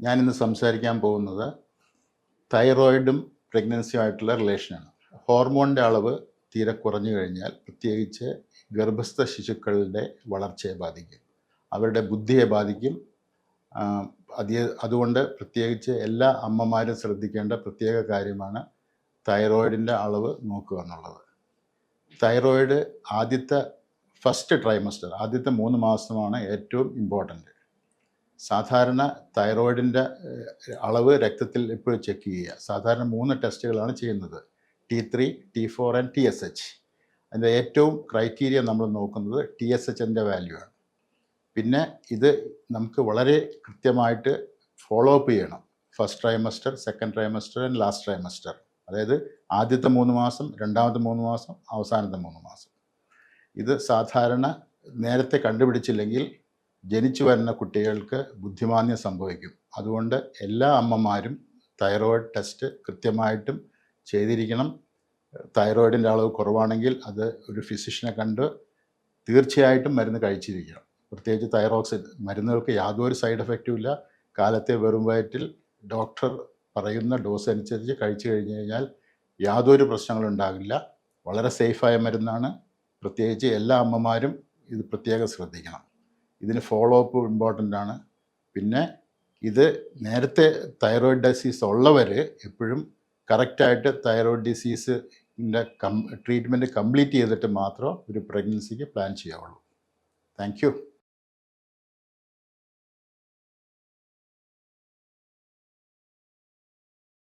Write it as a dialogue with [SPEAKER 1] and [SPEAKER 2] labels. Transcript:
[SPEAKER 1] ഞാനിന്ന് സംസാരിക്കാൻ പോകുന്നത് തൈറോയിഡും പ്രഗ്നൻസിയുമായിട്ടുള്ള റിലേഷനാണ്. ഹോർമോണിൻ്റെ അളവ് തീരെ കുറഞ്ഞു കഴിഞ്ഞാൽ പ്രത്യേകിച്ച് ഗർഭസ്ഥ ശിശുക്കളുടെ വളർച്ചയെ ബാധിക്കും, അവരുടെ ബുദ്ധിയെ ബാധിക്കും. അതുകൊണ്ട് പ്രത്യേകിച്ച് എല്ലാ അമ്മമാരും ശ്രദ്ധിക്കേണ്ട പ്രത്യേക കാര്യമാണ് തൈറോയിഡിൻ്റെ അളവ് നോക്കുക എന്നുള്ളത്. തൈറോയിഡ് ഫസ്റ്റ് ട്രൈമസ്റ്റർ, ആദ്യത്തെ 3 മാസമാണ് ഏറ്റവും ഇമ്പോർട്ടൻ്റ്. സാധാരണ തൈറോയിഡിൻ്റെ അളവ് രക്തത്തിൽ എപ്പോഴും ചെക്ക് ചെയ്യുക. സാധാരണ 3 ടെസ്റ്റുകളാണ് ചെയ്യുന്നത്: T3, T4 ആൻഡ് TSH. അതിൻ്റെ ഏറ്റവും ക്രൈറ്റീരിയ നമ്മൾ നോക്കുന്നത് TSHൻ്റെ വാല്യൂ ആണ്. പിന്നെ ഇത് നമുക്ക് വളരെ കൃത്യമായിട്ട് ഫോളോ അപ്പ് ചെയ്യണം. First trimester, second trimester and last trimester. അതായത് ആദ്യത്തെ 3 മാസം, രണ്ടാമത്തെ 3 മാസം, അവസാനത്തെ 3 മാസം. ഇത് സാധാരണ നേരത്തെ കണ്ടുപിടിച്ചില്ലെങ്കിൽ ജനിച്ചു വരുന്ന കുട്ടികൾക്ക് ബുദ്ധിമാന്ദ്യം സംഭവിക്കും. അതുകൊണ്ട് എല്ലാ അമ്മമാരും തൈറോയിഡ് ടെസ്റ്റ് കൃത്യമായിട്ടും ചെയ്തിരിക്കണം. തൈറോയിഡിൻ്റെ അളവ് കുറവാണെങ്കിൽ അത് ഒരു ഫിസിഷ്യനെ കണ്ട് തീർച്ചയായിട്ടും മരുന്ന് കഴിച്ചിരിക്കണം. പ്രത്യേകിച്ച് തൈറോക്സിൻ മരുന്നുകൾക്ക് യാതൊരു സൈഡ് എഫക്റ്റും ഇല്ല. കാലത്തെ വെറും വയറ്റിൽ ഡോക്ടർ പറയുന്ന ഡോസ് അനുസരിച്ച് കഴിച്ചു കഴിഞ്ഞ് കഴിഞ്ഞാൽ യാതൊരു പ്രശ്നങ്ങളും ഉണ്ടാകില്ല. വളരെ സേഫായ മരുന്നാണ്. പ്രത്യേകിച്ച് എല്ലാ അമ്മമാരും ഇത് പ്രത്യേകം ശ്രദ്ധിക്കണം. ഇതിന് ഫോളോ അപ്പ് ഇമ്പോർട്ടൻ്റ് ആണ്. പിന്നെ ഇത് നേരത്തെ തൈറോയിഡ് ഡിസീസ് ഉള്ളവർ എപ്പോഴും കറക്റ്റായിട്ട് തൈറോയിഡ് ഡിസീസിൻ്റെ ട്രീറ്റ്മെൻറ്റ് കംപ്ലീറ്റ് ചെയ്തിട്ട് മാത്രം ഒരു പ്രഗ്നൻസിക്ക് പ്ലാൻ ചെയ്യാവുള്ളൂ. Thank U.